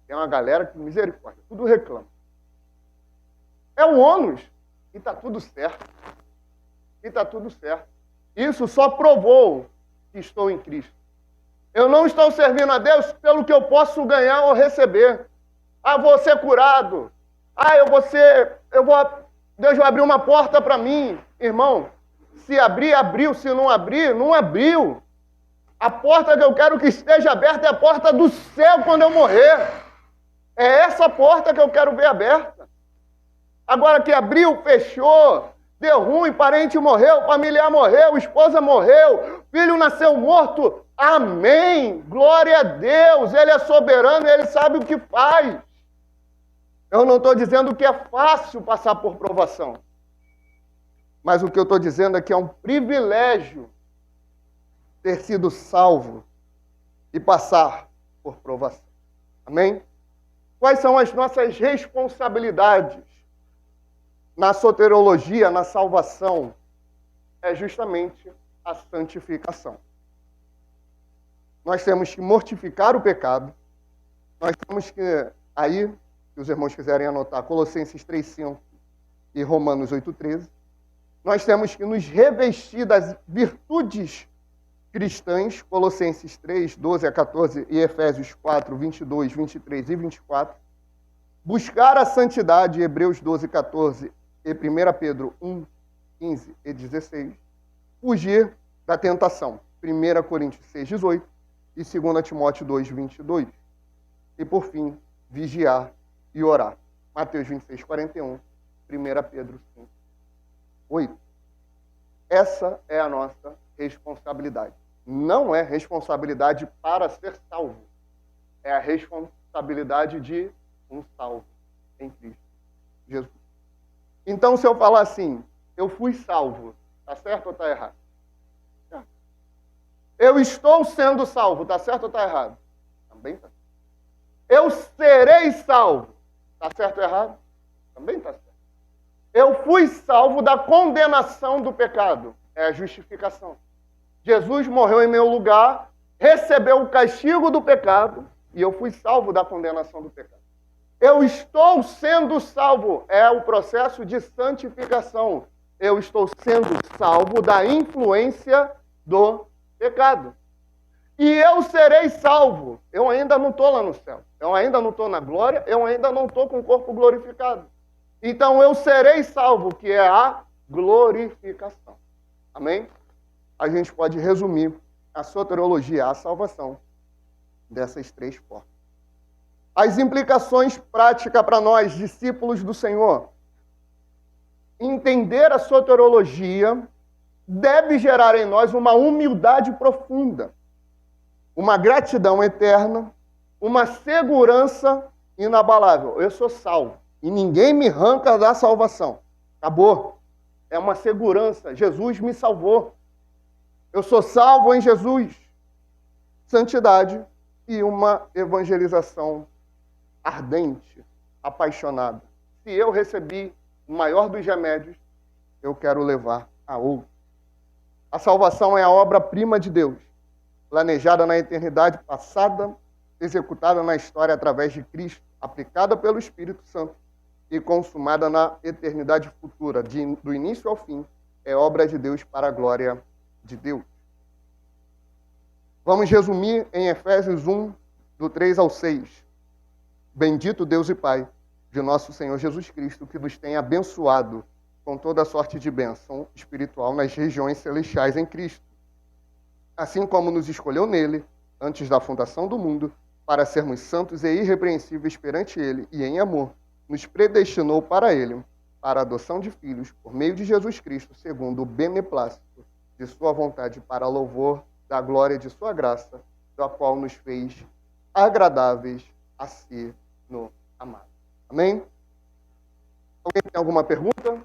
Tem uma galera que, misericórdia, tudo reclama. É um ônus. E está tudo certo. E está tudo certo. Isso só provou que estou em Cristo. Eu não estou servindo a Deus pelo que eu posso ganhar ou receber. Ah, vou ser curado. Ah, Deus vai abrir uma porta para mim. Irmão, se abrir, abriu. Se não abrir, não abriu. A porta que eu quero que esteja aberta é a porta do céu quando eu morrer. É essa porta que eu quero ver aberta. Agora que abriu, fechou, deu ruim, parente morreu, familiar morreu, esposa morreu, filho nasceu morto. Amém! Glória a Deus! Ele é soberano e Ele sabe o que faz. Eu não estou dizendo que é fácil passar por provação. Mas o que eu estou dizendo é que é um privilégio ter sido salvo e passar por provação. Amém? Quais são as nossas responsabilidades na soteriologia, na salvação? É justamente a santificação. Nós temos que mortificar o pecado. Nós temos que, aí, se os irmãos quiserem anotar, Colossenses 3,5 e Romanos 8,13, nós temos que nos revestir das virtudes cristãs, Colossenses 3, 12 a 14 e Efésios 4, 22, 23 e 24, buscar a santidade, Hebreus 12, 14 e 1 Pedro 1, 15 e 16, fugir da tentação, 1 Coríntios 6, 18 e 2 Timóteo 2, 22, e por fim, vigiar e orar, Mateus 26, 41, 1 Pedro 5, 8. Essa é a nossa responsabilidade. Não é responsabilidade para ser salvo. É a responsabilidade de um salvo em Cristo Jesus. Então, se eu falar assim, eu fui salvo, está certo ou está errado? Eu estou sendo salvo, está certo ou está errado? Também está certo. Eu serei salvo, está certo ou errado? Também está certo. Eu fui salvo da condenação do pecado, é a justificação. Jesus morreu em meu lugar, recebeu o castigo do pecado e eu fui salvo da condenação do pecado. Eu estou sendo salvo, é o processo de santificação. Eu estou sendo salvo da influência do pecado. E eu serei salvo. Eu ainda não estou lá no céu. Eu ainda não estou na glória. Eu ainda não estou com o corpo glorificado. Então eu serei salvo, que é a glorificação. Amém? A gente pode resumir a soteriologia, a salvação, dessas três formas. As implicações práticas para nós, discípulos do Senhor. Entender a soteriologia deve gerar em nós uma humildade profunda, uma gratidão eterna, uma segurança inabalável. Eu sou salvo e ninguém me arranca da salvação. Acabou. É uma segurança. Jesus me salvou. Eu sou salvo em Jesus. Santidade e uma evangelização ardente, apaixonada. Se eu recebi o maior dos remédios, eu quero levar a outro. A salvação é a obra-prima de Deus. planejada na eternidade passada, executada na história através de Cristo, aplicada pelo Espírito Santo e consumada na eternidade futura, do início ao fim, é obra de Deus para a glória de Deus. Vamos resumir em Efésios 1, do 3 ao 6. Bendito Deus e Pai de nosso Senhor Jesus Cristo, que nos tem abençoado com toda sorte de bênção espiritual nas regiões celestiais em Cristo, assim como nos escolheu nele, antes da fundação do mundo, para sermos santos e irrepreensíveis perante ele, e em amor, nos predestinou para ele, para a adoção de filhos, por meio de Jesus Cristo, segundo o beneplácito de sua vontade, para louvor da glória de sua graça, da qual nos fez agradáveis a si no amado. Amém? Alguém tem alguma pergunta?